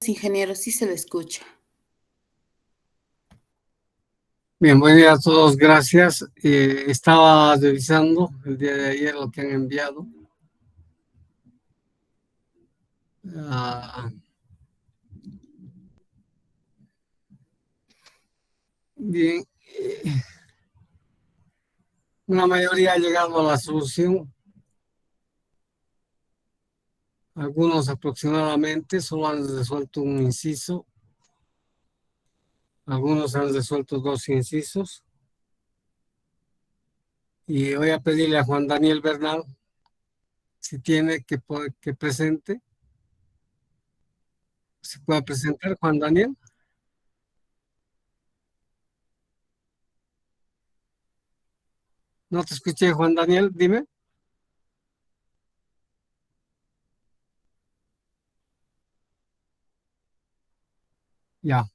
ingeniero, sí se le escucha. Bien, buen día a todos, gracias. Estaba revisando el día de ayer lo que han enviado. Ah, bien, una mayoría ha llegado a la solución, algunos aproximadamente solo han resuelto un inciso, algunos han resuelto dos incisos. Y voy a pedirle a Juan Daniel Bernal si tiene que presente. ¿Se puede presentar, Juan Daniel? No te escuché, Juan Daniel, dime. Ya.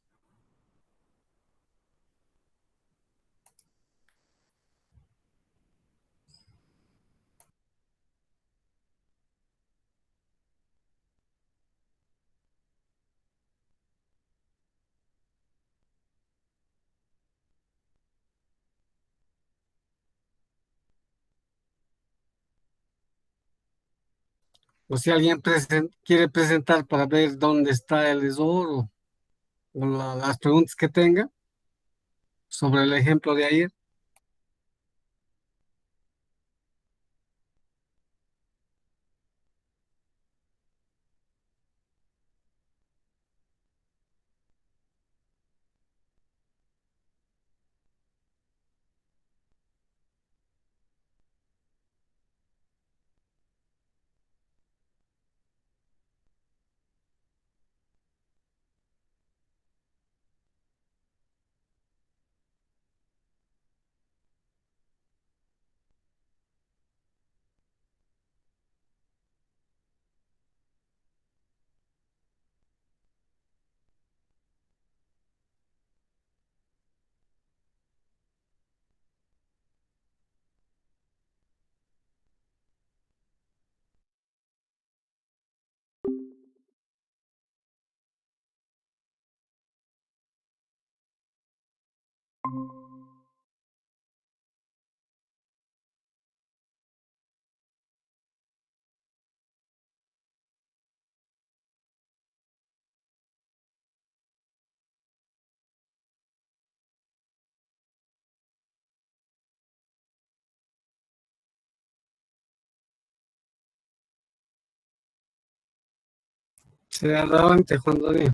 O si alguien quiere presentar para ver dónde está el error o las preguntas que tenga sobre el ejemplo de ayer. Se adelante, Juan Daniel.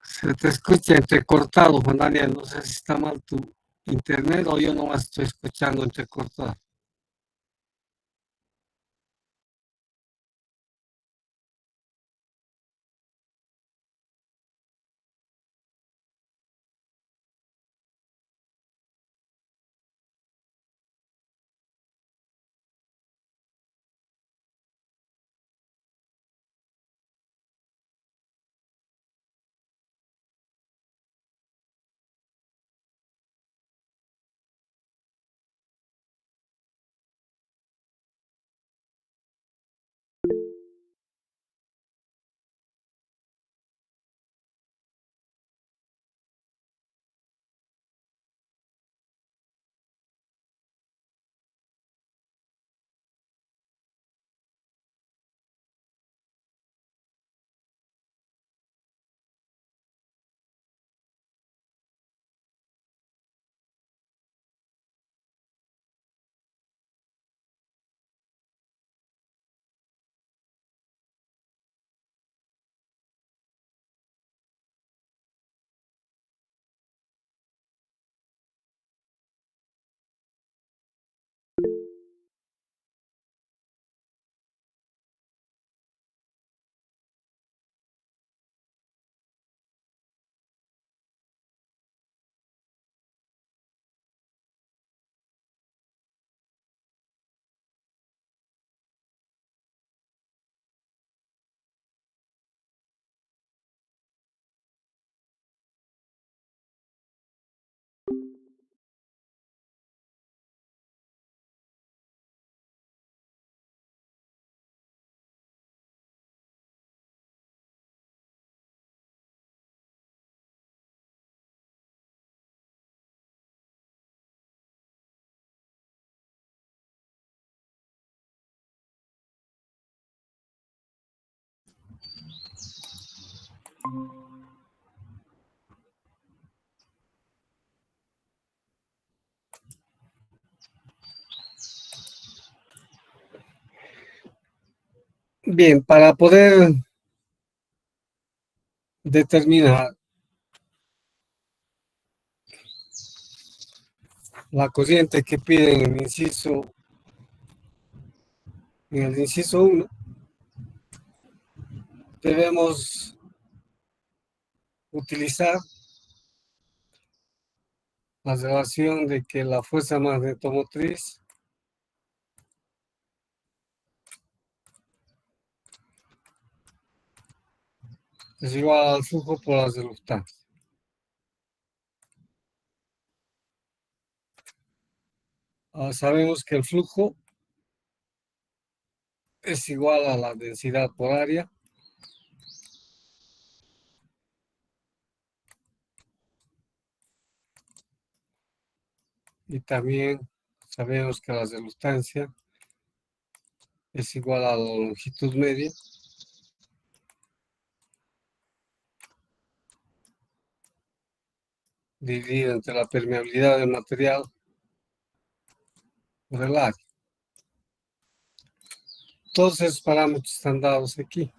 Se te escucha entrecortado, Juan Daniel. No sé si está mal tu internet o yo no estoy escuchando entrecortado. Bien, para poder determinar la corriente que piden en el inciso uno, debemos utilizar la relación de que la fuerza magnetomotriz es igual al flujo por las reluctancias. Sabemos que el flujo es igual a la densidad por área, y también sabemos que la reluctancia es igual a la longitud media dividida entre la permeabilidad del material por el área. Todos esos parámetros están dados aquí.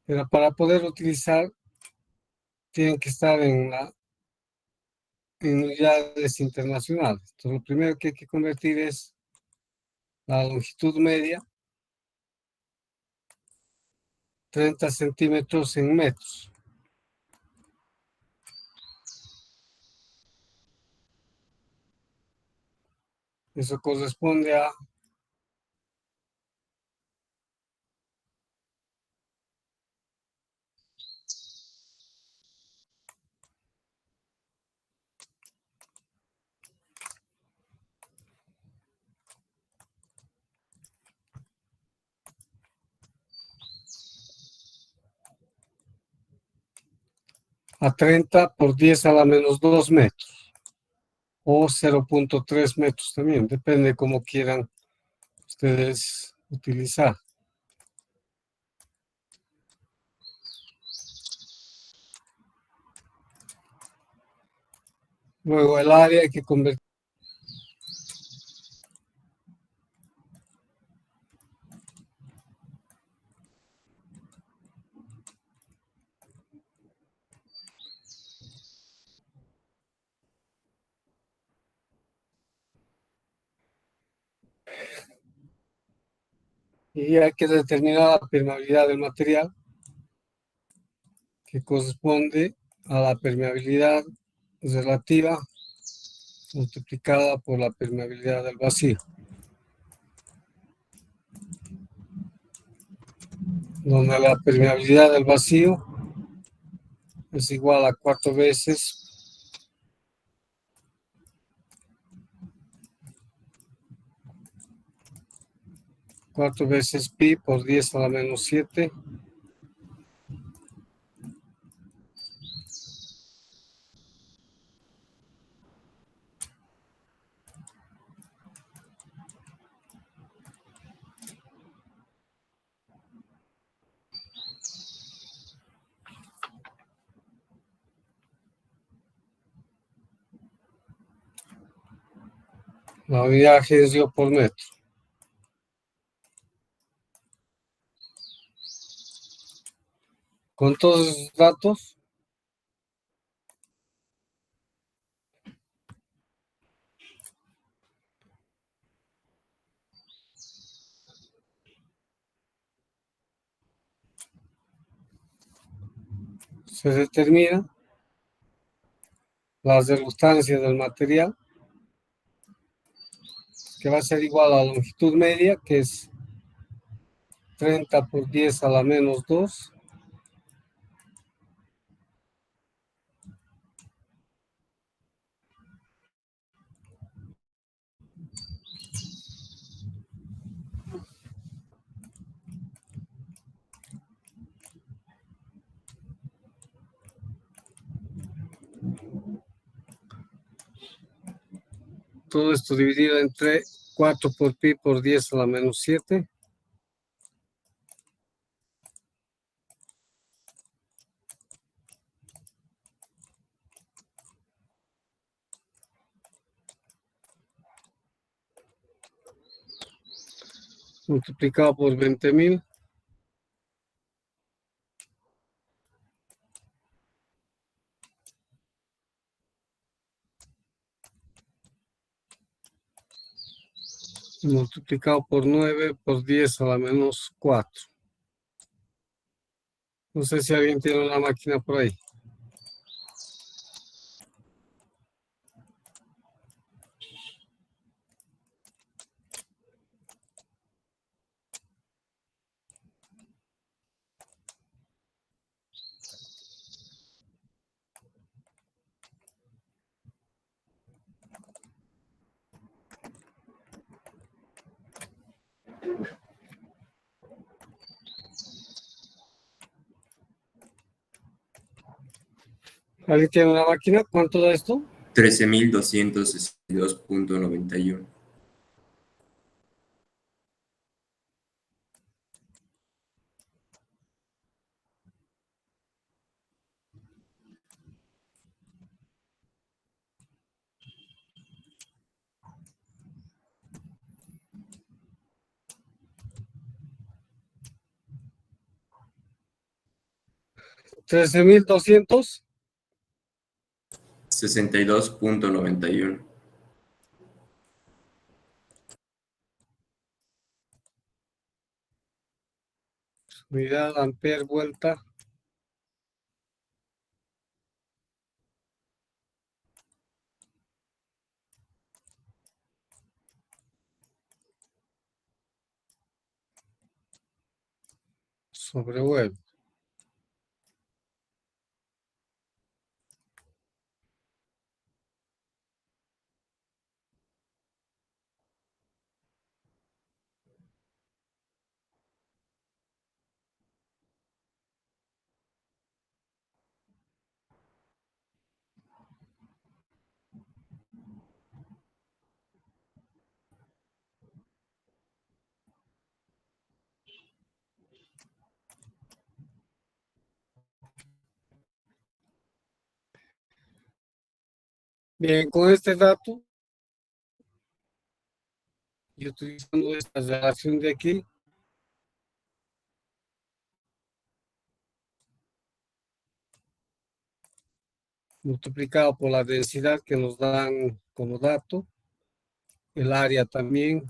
Pero para poder utilizar, tienen que estar en unidades internacionales. Entonces, lo primero que hay que convertir es la longitud media, 30 centímetros en metros. Eso corresponde a 30 por 10 a la menos 2 metros, o 0.3 metros también, depende cómo quieran ustedes utilizar. Luego el área hay que convertir. Y hay que determinar la permeabilidad del material, que corresponde a la permeabilidad relativa multiplicada por la permeabilidad del vacío, donde la permeabilidad del vacío es igual a 4 veces pi por 10 a la menos 7 la unidad Hensio por metro. Con todos esos datos, se determina la reluctancia del material, que va a ser igual a la longitud media, que es 30 por 10 a la menos 2, todo esto dividido entre 4 por pi por 10 a la menos 7, multiplicado por 20.000. Multiplicado por 9 por 10 a la menos 4. No sé si alguien tiene una máquina por ahí. ¿Alguien tiene una máquina? ¿Cuánto da esto? 13.262.91. $13.200. 62.91. Unidad, ampere, vuelta. Sobre web. Bien, con este dato y utilizando esta relación de aquí, multiplicado por la densidad que nos dan como dato, el área también,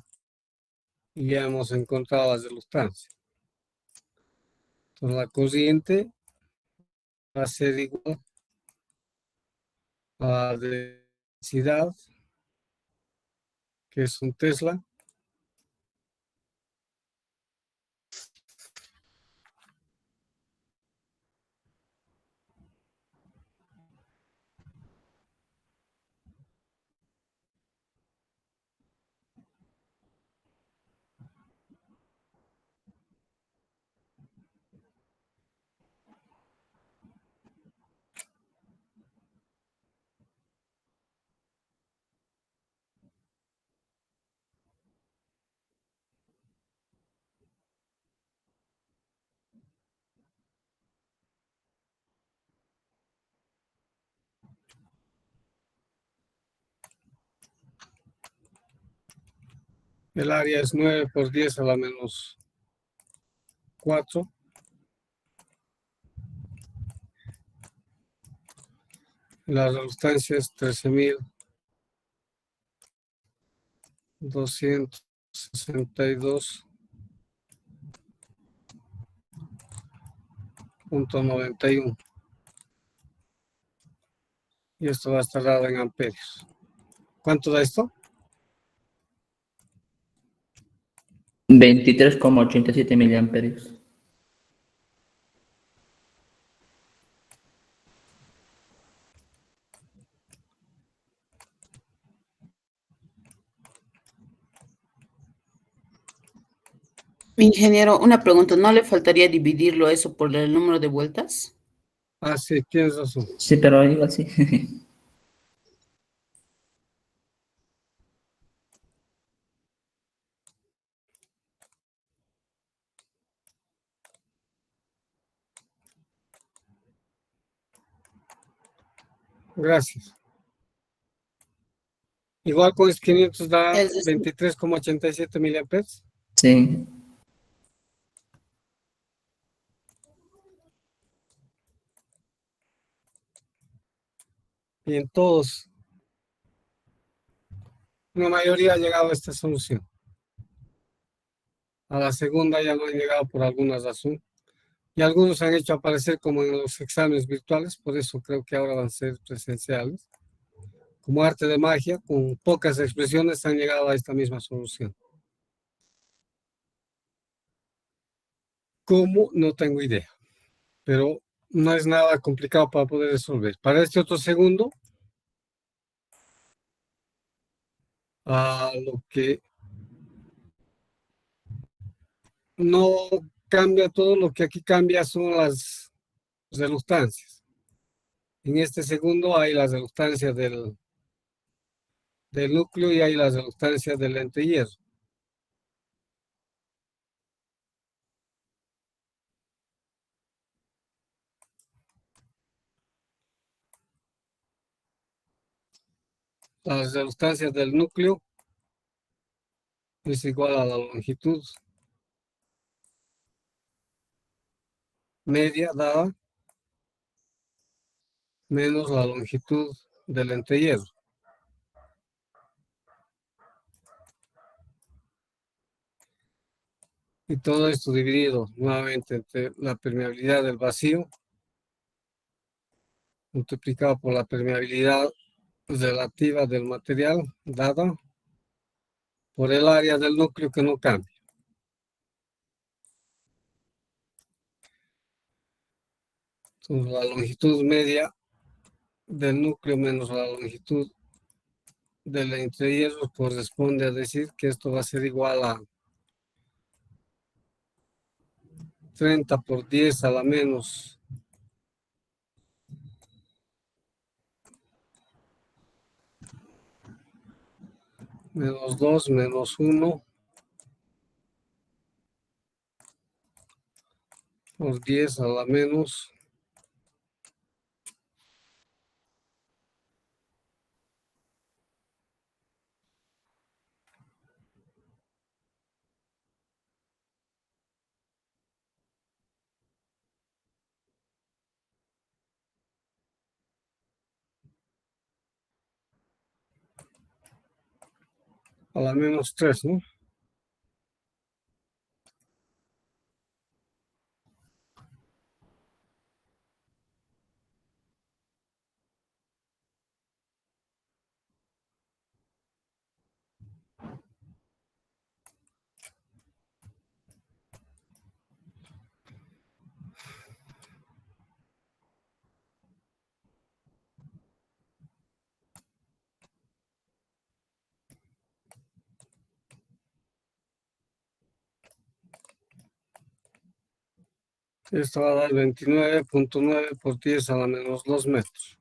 y ya hemos encontrado las resultancias. Entonces la corriente va a ser igual a la densidad, que es un Tesla, el área es 9 por 10 a la menos 4, la resultancia es 13.262.91. Y esto va a estar dado en amperios. ¿Cuánto da esto? 23,87 miliamperios. Ingeniero, una pregunta, ¿no le faltaría dividirlo eso por el número de vueltas? Ah, sí, tienes razón. Sí, pero igual sí. Gracias. Igual con 500 da Es decir, 23,87 miliamperes. Sí. Y en todos, la mayoría ha llegado a esta solución. A la segunda ya no han llegado por alguna razón. Y algunos han hecho aparecer como en los exámenes virtuales, por eso creo que ahora van a ser presenciales. Como arte de magia, con pocas expresiones han llegado a esta misma solución. ¿Cómo? No tengo idea, pero no es nada complicado para poder resolver. Para este otro segundo, lo que no cambia todo, lo que aquí cambia son las reluctancias. En este segundo hay la reluctancia del núcleo y hay la reluctancia del lente hierro. La reluctancia del núcleo es igual a la longitud media dada menos la longitud del lente hierro. Y todo esto dividido nuevamente entre la permeabilidad del vacío multiplicado por la permeabilidad relativa del material dada por el área del núcleo que no cambia. Entonces, la longitud media del núcleo menos la longitud del entrehierro corresponde a decir que esto va a ser igual a 30 por 10 a la menos 2 menos 1 por 10 a la menos 3, ¿no? Esto va a dar 29.9 por 10 a la menos 2 metros.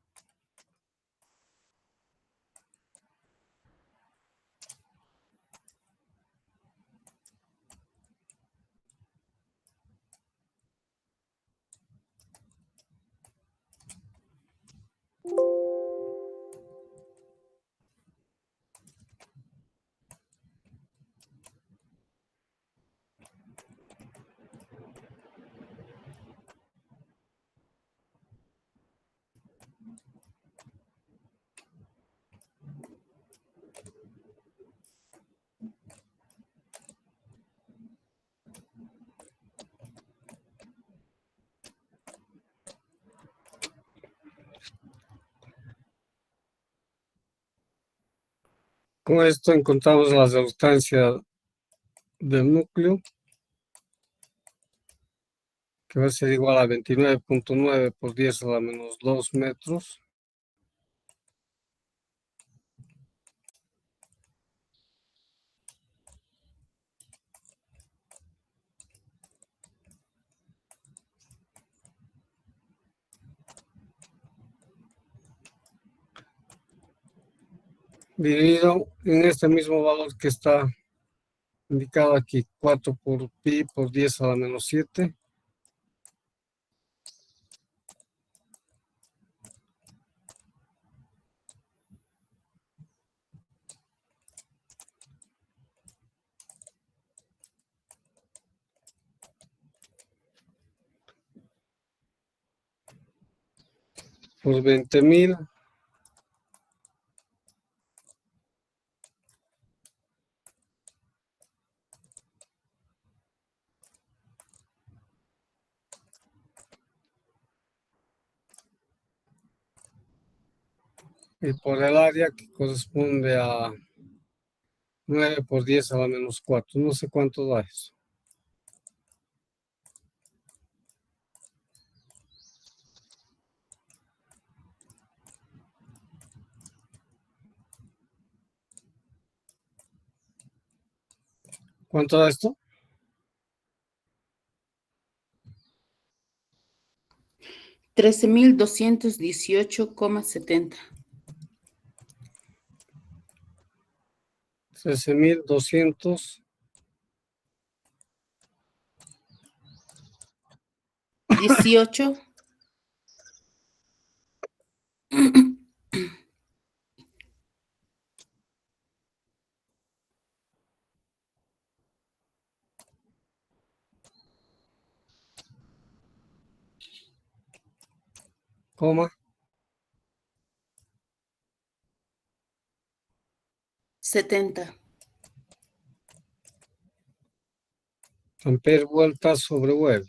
Con esto encontramos la resultancia del núcleo, que va a ser igual a 29.9 por 10 a la menos 2 metros. Dividido en este mismo valor que está indicado aquí, 4 por pi por 10 a la menos 7. por 20.000. Y por el área que corresponde a 9 por 10 a la menos 4. No sé cuánto da eso. ¿Cuánto da esto? 13.218,70. 13.200. 18. Coma. 70. Amperes vueltas sobre web.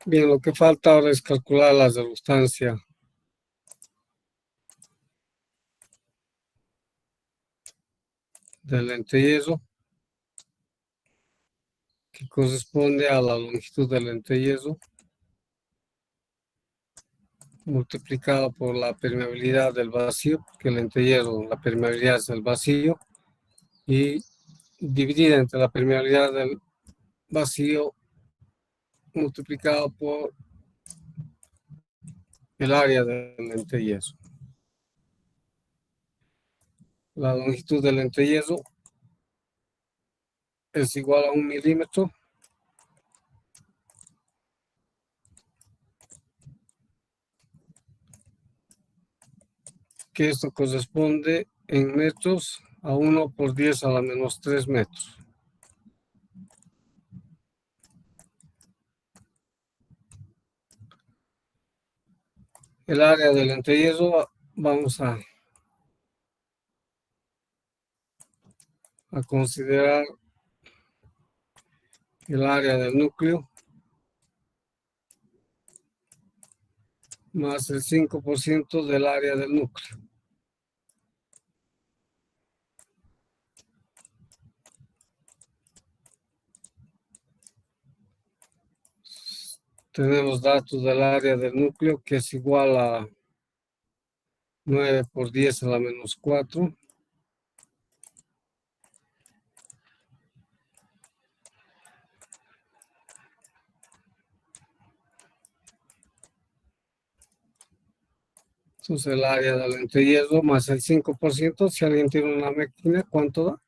Bien, lo que falta ahora es calcular la resultancia del lente hierro, que corresponde a la longitud del lente hierro multiplicado por la permeabilidad del vacío, que el lente hierro, la permeabilidad es el vacío, y dividida entre la permeabilidad del vacío multiplicado por el área del lente hierro. La longitud del lente hierro es igual a 1 milímetro, que esto corresponde en metros a 1 por 10 a la menos 3 metros. El área del lente hierro vamos a considerar el área del núcleo más el 5% del área del núcleo. Tenemos datos del área del núcleo que es igual a 9 por 10 a la menos 4. Entonces el área del lente hierro más el 5%, si alguien tiene una máquina, ¿cuánto da?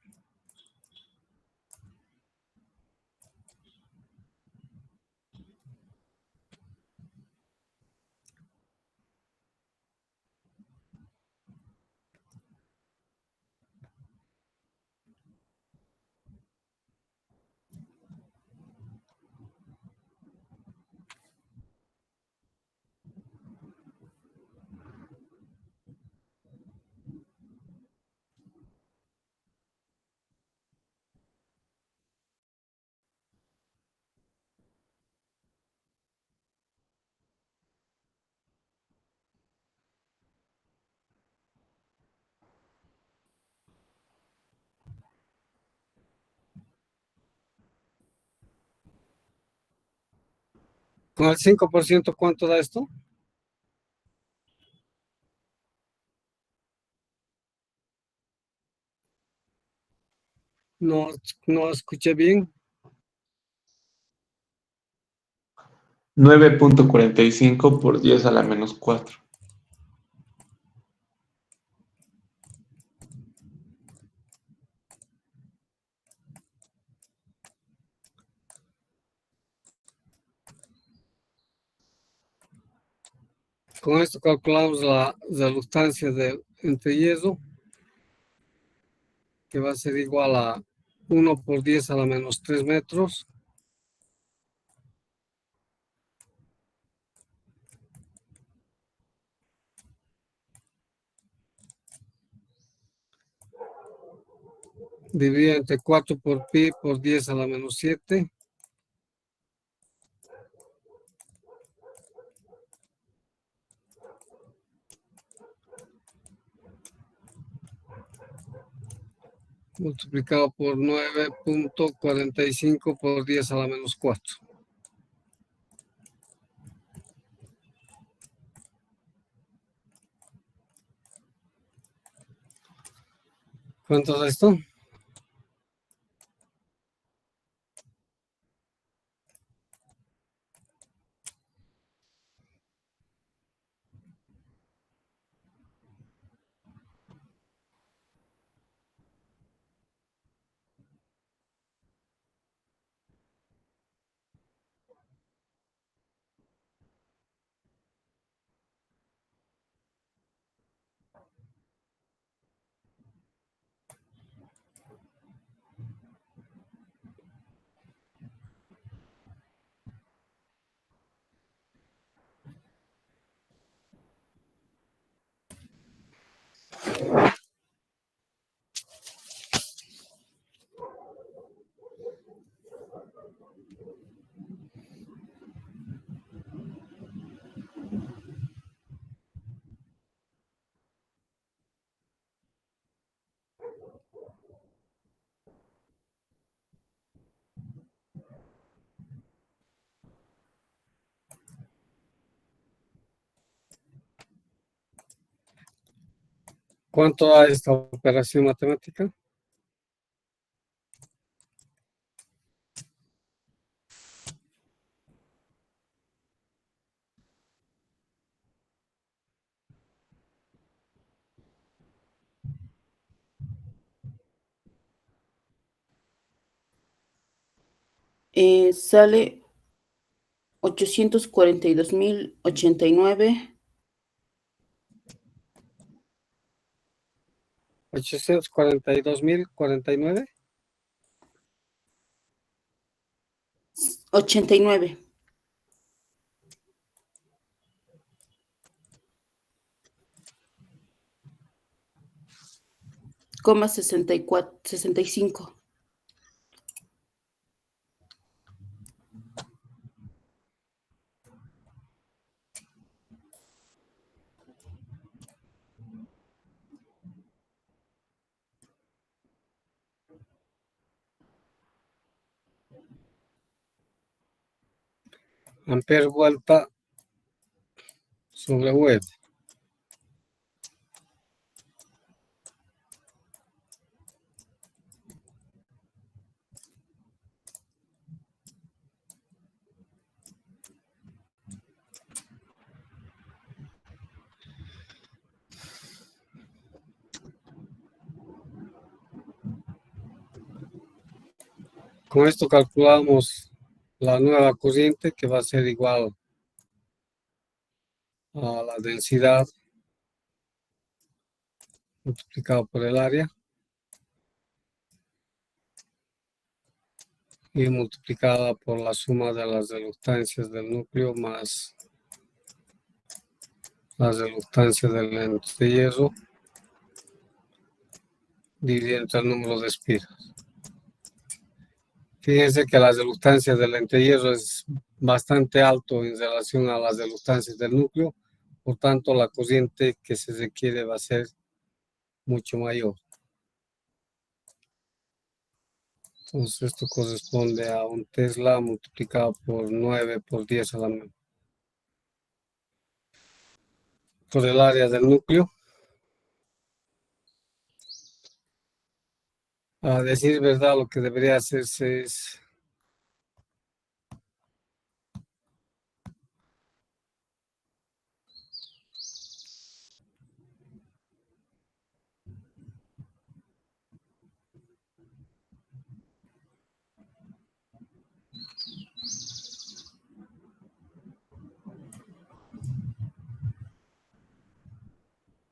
Con el 5%, ¿cuánto da esto? No, no escuché bien. 9.45 por 10 a la menos 4. Con esto calculamos la reluctancia del entrecallo, que va a ser igual a 1 por 10 a la menos 3 metros. Dividido entre 4 por pi por 10 a la menos 7. Multiplicado por 9.45 por 10 a la menos 4. ¿Cuánto es esto? ¿Cuánto da esta operación matemática? Sale 842.089. 842.049. 89, coma 64, 65. Ampere vuelta sobre web. Con esto calculamos la nueva corriente, que va a ser igual a la densidad multiplicado por el área y multiplicada por la suma de las reluctancias del núcleo más la reluctancia del entrecallo dividido entre el número de espiras. Fíjense que la reluctancia del entrecallo es bastante alto en relación a las reluctancias del núcleo, por tanto la corriente que se requiere va a ser mucho mayor. Entonces esto corresponde a un Tesla multiplicado por 9 por 10 a la por el área del núcleo. A decir verdad, lo que debería hacerse es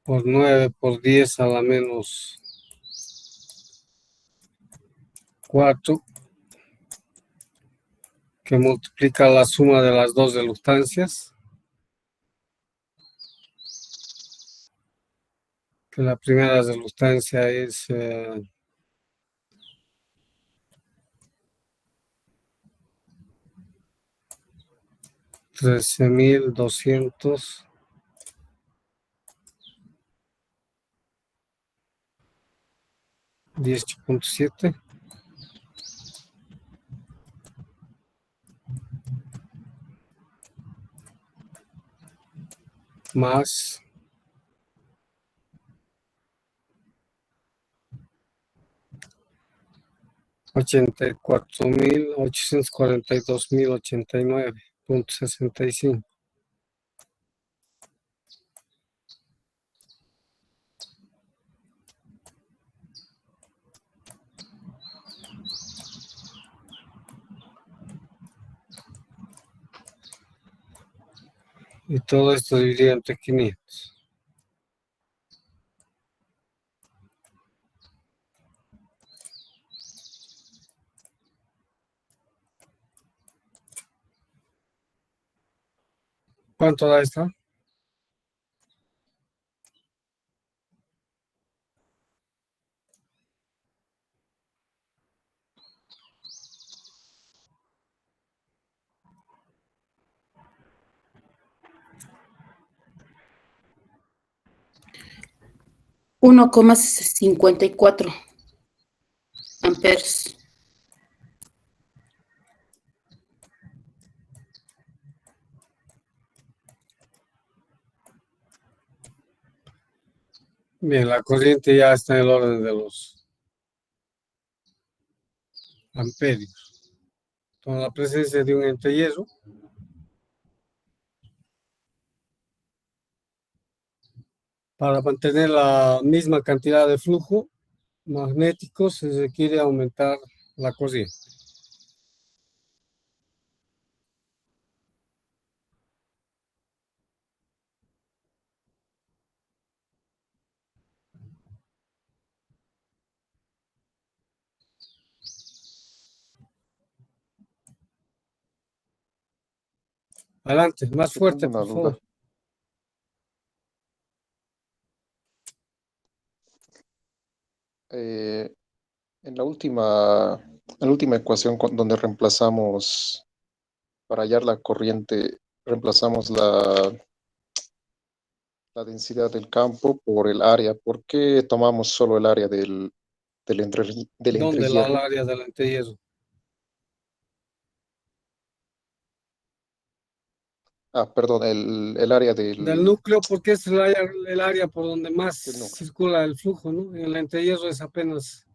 por 9 por 10 a la menos 4, que multiplica la suma de las dos resultancias, que la primera resultancia es 13.200 18.7 más 84.842.089.65. Y todo esto dividido entre 500. ¿Cuánto da esto? Uno coma 54 amperes. Bien, la corriente ya está en el orden de los amperios. Con la presencia de un entehierro, para mantener la misma cantidad de flujo magnético se requiere aumentar la corriente. Adelante, más Yo fuerte, tengo una por duda. favor. Eh, en la última ecuación donde reemplazamos, para hallar la corriente, reemplazamos la densidad del campo por el área. ¿Por qué tomamos solo el área del ¿Dónde la entrehierro? área del entehierro? Ah, perdón, el área Del del núcleo, porque es el área por donde más núcleo. circula el flujo, ¿no? En el entehierro es apenas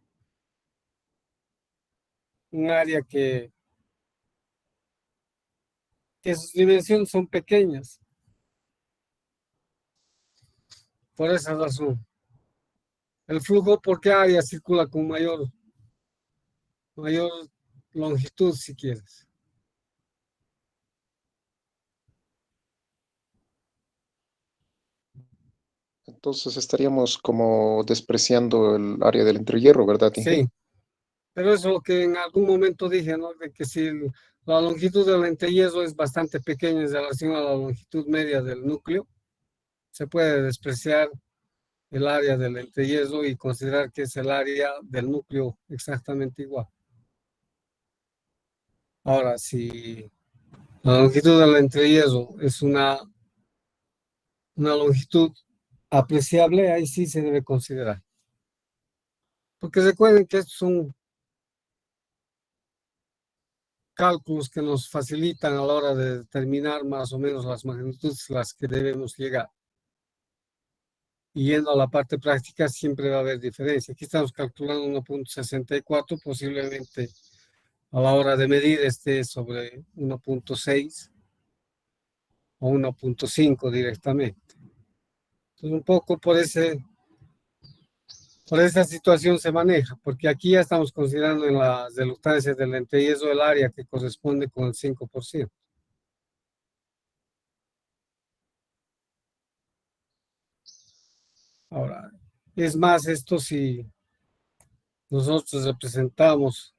un área que sus dimensiones son pequeñas, por esa razón. El flujo, ¿por qué área circula con mayor longitud, si quieres? Entonces estaríamos como despreciando el área del entrehierro, ¿verdad, Inge? Sí, pero eso es lo que en algún momento dije, ¿no? De que si la longitud del entehierro es bastante pequeña en relación a la longitud media del núcleo, se puede despreciar el área del entehierro y considerar que es el área del núcleo exactamente igual. Ahora, si la longitud del entrehierro es una longitud apreciable, ahí sí se debe considerar. Porque recuerden que estos son cálculos que nos facilitan a la hora de determinar más o menos las magnitudes a las que debemos llegar. Y yendo a la parte práctica siempre va a haber diferencia. Aquí estamos calculando 1.64, posiblemente a la hora de medir esté sobre 1.6 o 1.5 directamente. Entonces un poco por esa situación se maneja, porque aquí ya estamos considerando en las reluctancias del entehierro el área que corresponde con el 5%. Ahora, es más, esto si nosotros representamos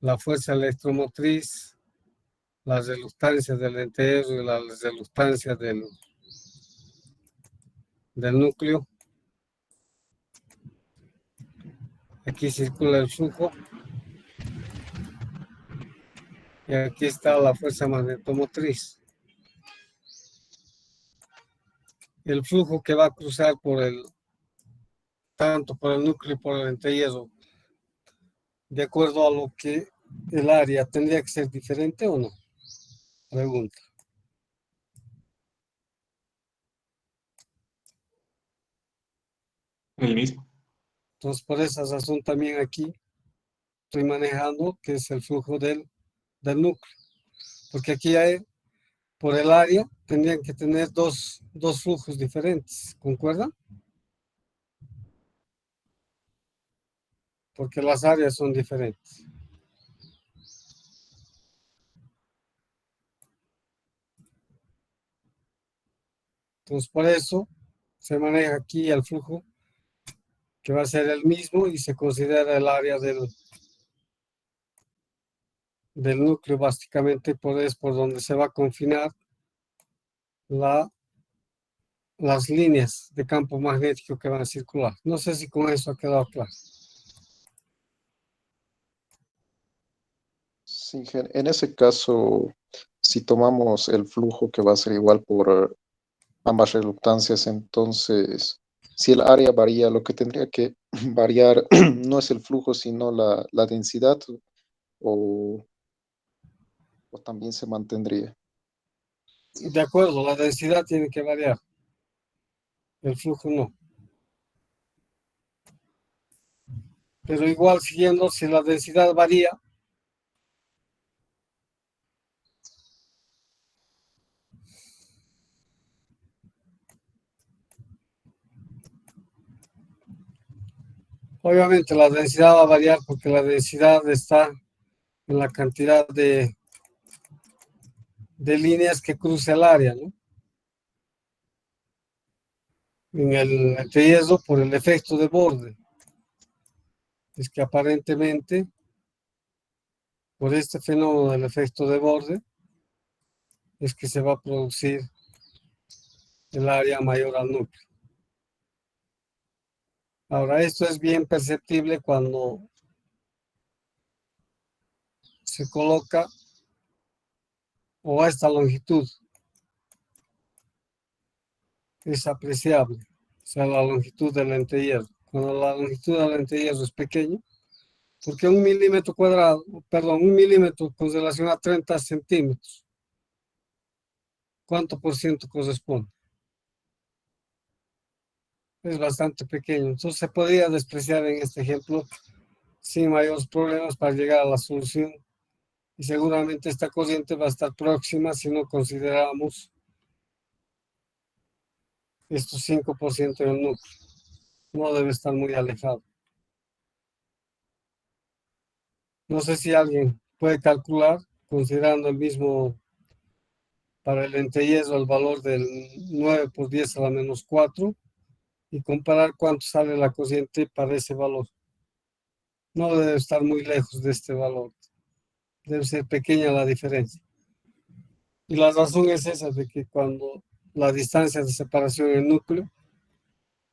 la fuerza electromotriz, las reluctancias del entero y las reluctancias del núcleo. Aquí circula el flujo. Y aquí está la fuerza magnetomotriz. El flujo que va a cruzar tanto por el núcleo y por el entrehierro, de acuerdo a lo que el área tendría que ser diferente o no. Pregunta. El mismo. Entonces, por esa razón también aquí estoy manejando que es el flujo del núcleo. Porque aquí hay, por el área tendrían que tener dos flujos diferentes. ¿Concuerdan? Porque las áreas son diferentes. Entonces, por eso se maneja aquí el flujo que va a ser el mismo y se considera el área del núcleo básicamente, es por donde se va a confinar las líneas de campo magnético que van a circular. No sé si con eso ha quedado claro. Sí, en ese caso, si tomamos el flujo que va a ser igual por ambas reluctancias, entonces, si el área varía, lo que tendría que variar no es el flujo, sino la densidad, o, o también se mantendría. De acuerdo, la densidad tiene que variar, el flujo no. Pero igual siguiendo, si la densidad varía, obviamente la densidad va a variar porque la densidad está en la cantidad de líneas que cruza el área, ¿no? En el entrehierro por el efecto de borde. Es que aparentemente, por este fenómeno del efecto de borde, es que se va a producir el área mayor al núcleo. Ahora, esto es bien perceptible cuando se coloca o a esta longitud. Es apreciable, o sea, la longitud del entrehierro. Cuando la longitud del entrehierro es pequeña, porque un milímetro cuadrado, perdón, un milímetro con relación a 30 centímetros, ¿cuánto por ciento corresponde? Es bastante pequeño. Entonces se podría despreciar en este ejemplo sin mayores problemas para llegar a la solución. Y seguramente esta corriente va a estar próxima si no consideramos estos 5% del núcleo. No debe estar muy alejado. No sé si alguien puede calcular, considerando el mismo para el entrehierro, el valor del 9 por 10 a la menos 4 y comparar cuánto sale la corriente para ese valor. No debe estar muy lejos de este valor. Debe ser pequeña la diferencia. Y la razón es esa, de que cuando la distancia de separación en el núcleo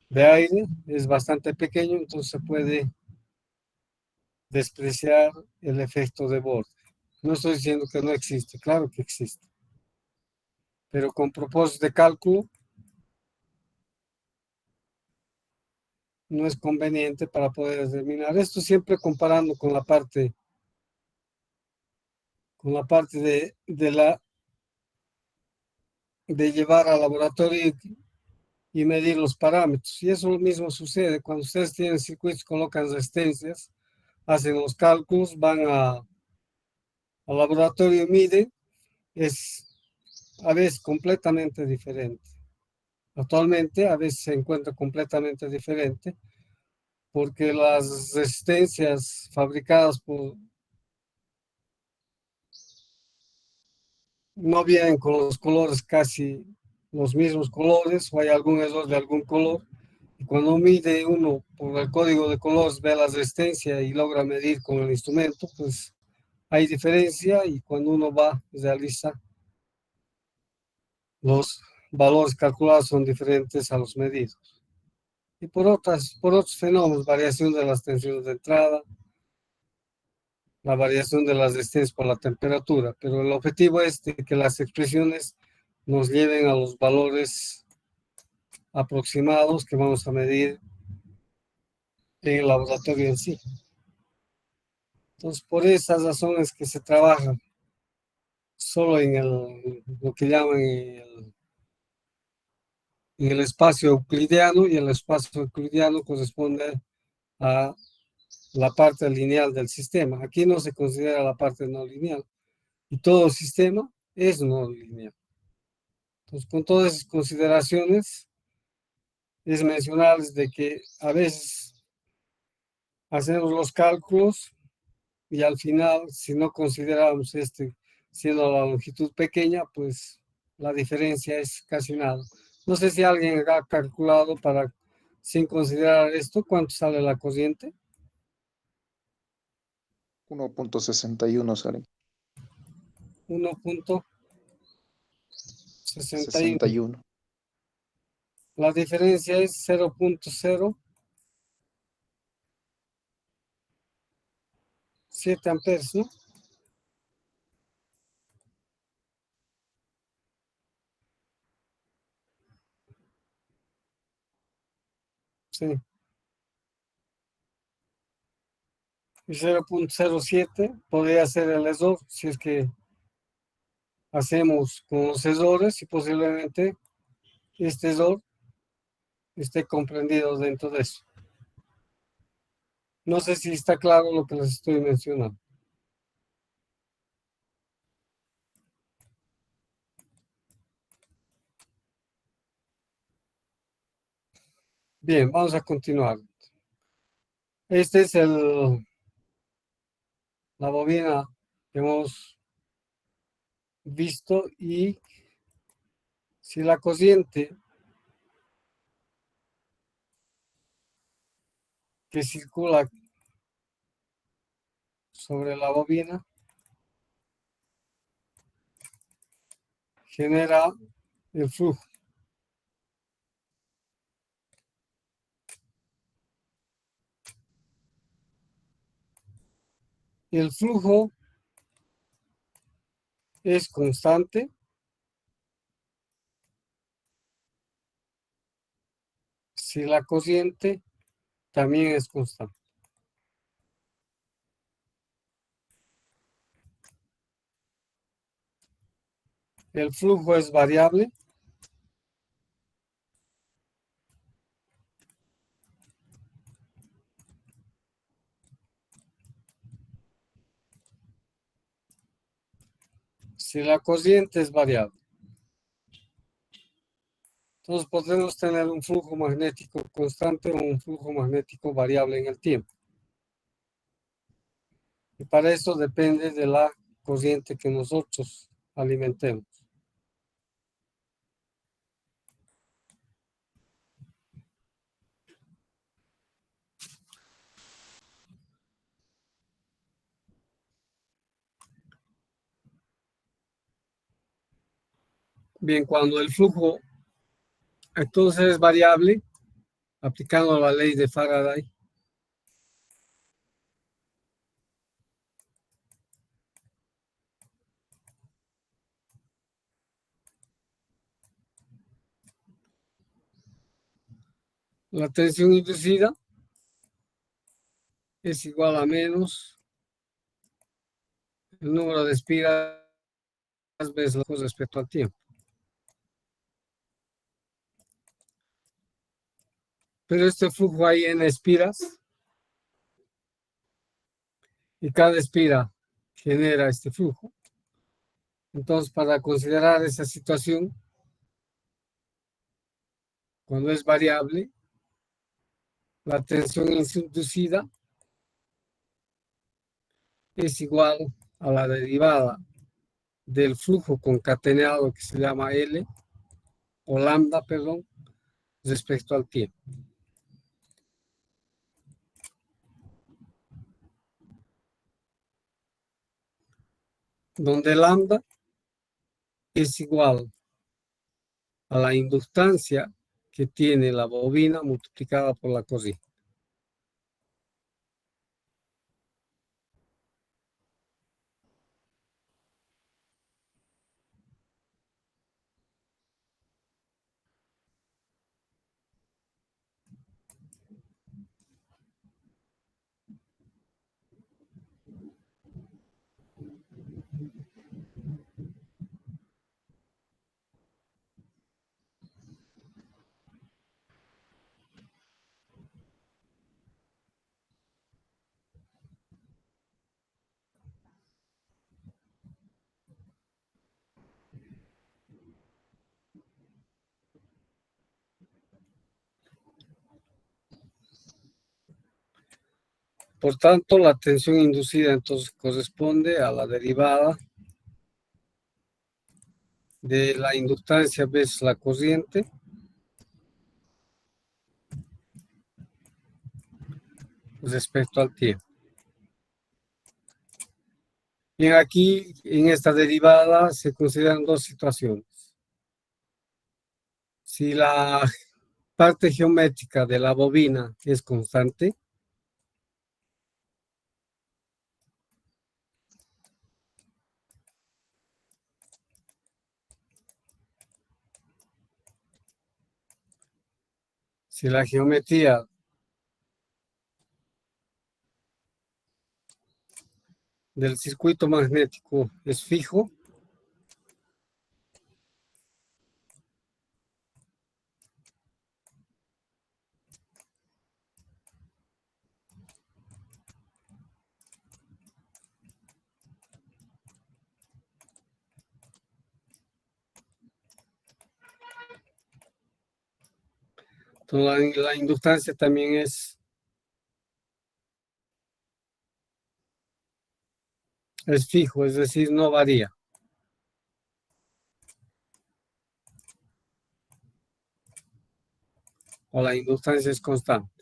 de aire es bastante pequeño, entonces se puede despreciar el efecto de borde. No estoy diciendo que no existe, claro que existe. Pero con propósito de cálculo no es conveniente para poder determinar esto, siempre comparando con la parte de llevar al laboratorio y medir los parámetros. Y eso mismo sucede cuando ustedes tienen circuitos, colocan resistencias, hacen los cálculos, van al laboratorio y miden, es a veces completamente diferente. Actualmente a veces se encuentra completamente diferente porque las resistencias fabricadas no vienen con los colores casi los mismos colores o hay algún error de algún color. Y cuando mide uno por el código de colores, ve la resistencia y logra medir con el instrumento, pues hay diferencia y cuando uno va, realiza los valores calculados son diferentes a los medidos. Y por otros fenómenos, variación de las tensiones de entrada, la variación de las resistencias por la temperatura, pero el objetivo es de que las expresiones nos lleven a los valores aproximados que vamos a medir en el laboratorio en sí. Entonces, por esas razones que se trabaja solo en lo que llaman en el espacio euclidiano, y el espacio euclidiano corresponde a la parte lineal del sistema. Aquí no se considera la parte no lineal, y todo sistema es no lineal. Entonces, con todas esas consideraciones, es mencionarles de que a veces hacemos los cálculos y al final, si no consideramos siendo la longitud pequeña, pues la diferencia es casi nada. No sé si alguien ha calculado sin considerar esto, ¿cuánto sale la corriente? 1.61 sale. 1.61. 61. La diferencia es 0.07 amperes, ¿no? Sí. Y 0.07 podría ser el error si es que hacemos con los errores y posiblemente este error esté comprendido dentro de eso. No sé si está claro lo que les estoy mencionando. Bien, vamos a continuar. Este es la bobina que hemos visto, y si la corriente que circula sobre la bobina genera el flujo. El flujo es constante si la corriente también es constante. El flujo es variable si la corriente es variable. Entonces podemos tener un flujo magnético constante o un flujo magnético variable en el tiempo. Y para eso depende de la corriente que nosotros alimentemos. Bien, cuando el flujo entonces es variable, aplicando la ley de Faraday, la tensión inducida es igual a menos el número de espiras veces respecto al tiempo. Pero este flujo hay en espiras y cada espira genera este flujo. Entonces, para considerar esa situación, cuando es variable, la tensión inducida es igual a la derivada del flujo concatenado que se llama L o lambda, perdón, respecto al tiempo. Donde lambda es igual a la inductancia que tiene la bobina multiplicada por la corriente. Por tanto, la tensión inducida entonces corresponde a la derivada de la inductancia veces la corriente respecto al tiempo. Bien, aquí en esta derivada se consideran dos situaciones. Si la parte geométrica de la bobina es constante, si la geometría del circuito magnético es fijo, entonces la inductancia también es fijo, es decir, no varía. O la inductancia es constante.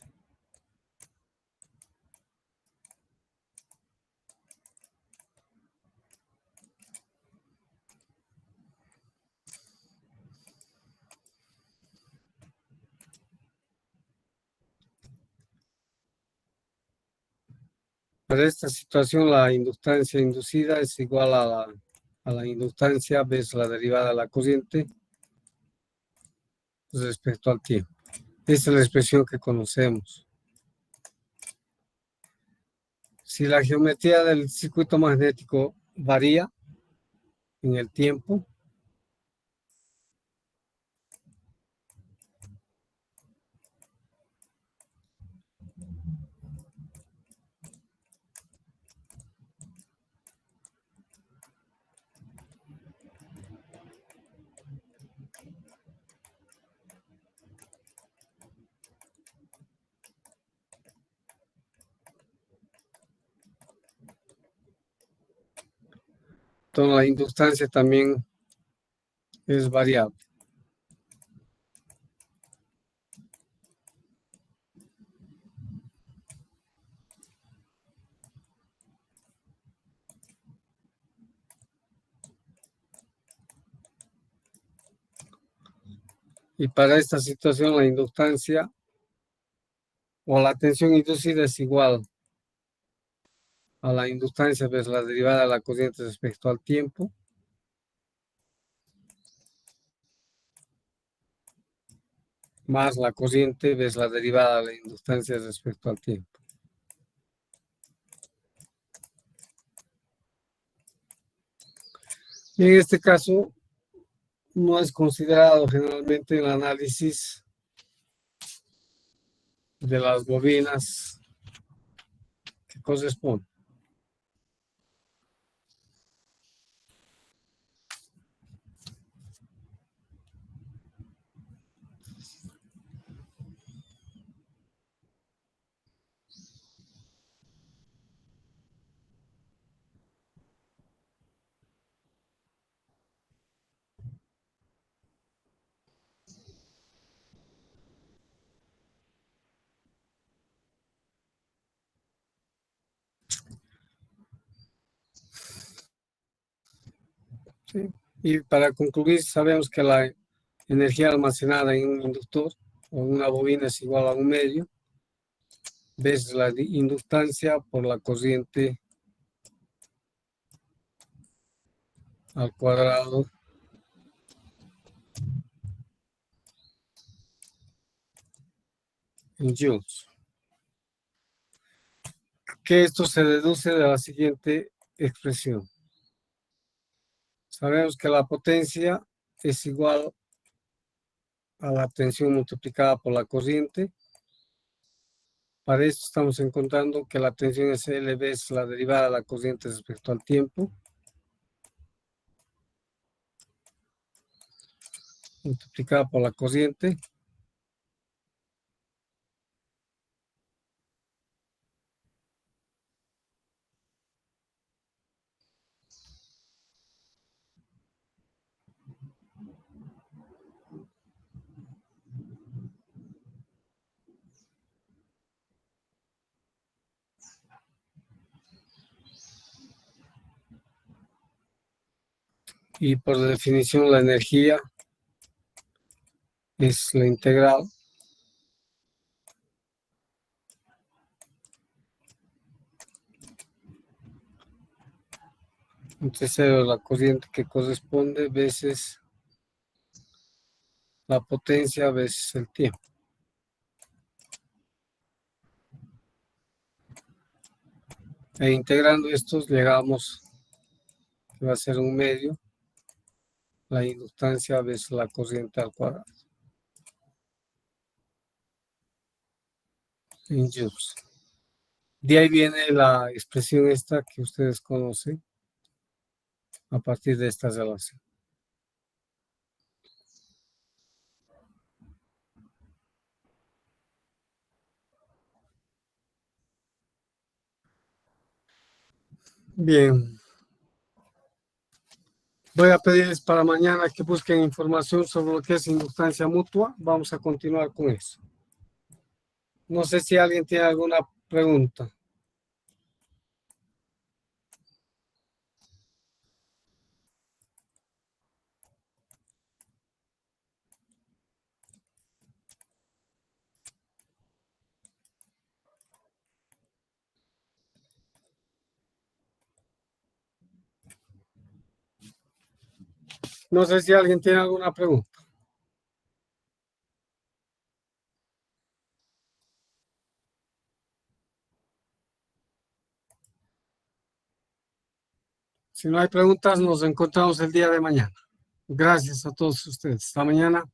Para esta situación, la inductancia inducida es igual a la inductancia veces la derivada de la corriente respecto al tiempo. Esta es la expresión que conocemos. Si la geometría del circuito magnético varía en el tiempo, entonces la inductancia también es variable. Y para esta situación, la inductancia o la tensión inducida es igual a la inductancia veces la derivada de la corriente respecto al tiempo, más la corriente veces la derivada de la inductancia respecto al tiempo. Y en este caso, no es considerado generalmente el análisis de las bobinas que corresponden. ¿sí? Y para concluir, sabemos que la energía almacenada en un inductor o una bobina es igual a 1/2 veces la inductancia por la corriente al cuadrado en joules. Que esto se deduce de la siguiente expresión. Sabemos que la potencia es igual a la tensión multiplicada por la corriente. Para esto estamos encontrando que la tensión es L veces la derivada de la corriente respecto al tiempo, multiplicada por la corriente. Y por definición la energía es la integral entre 0 la corriente que corresponde veces la potencia veces el tiempo. E integrando estos llegamos que va a ser 1/2 la inductancia veces la corriente al cuadrado en joules. De ahí viene la expresión esta que ustedes conocen a partir de esta relación. Bien. Voy a pedirles para mañana que busquen información sobre lo que es inductancia mutua. Vamos a continuar con eso. No sé si alguien tiene alguna pregunta. No sé si alguien tiene alguna pregunta. Si no hay preguntas, nos encontramos el día de mañana. Gracias a todos ustedes. Hasta mañana.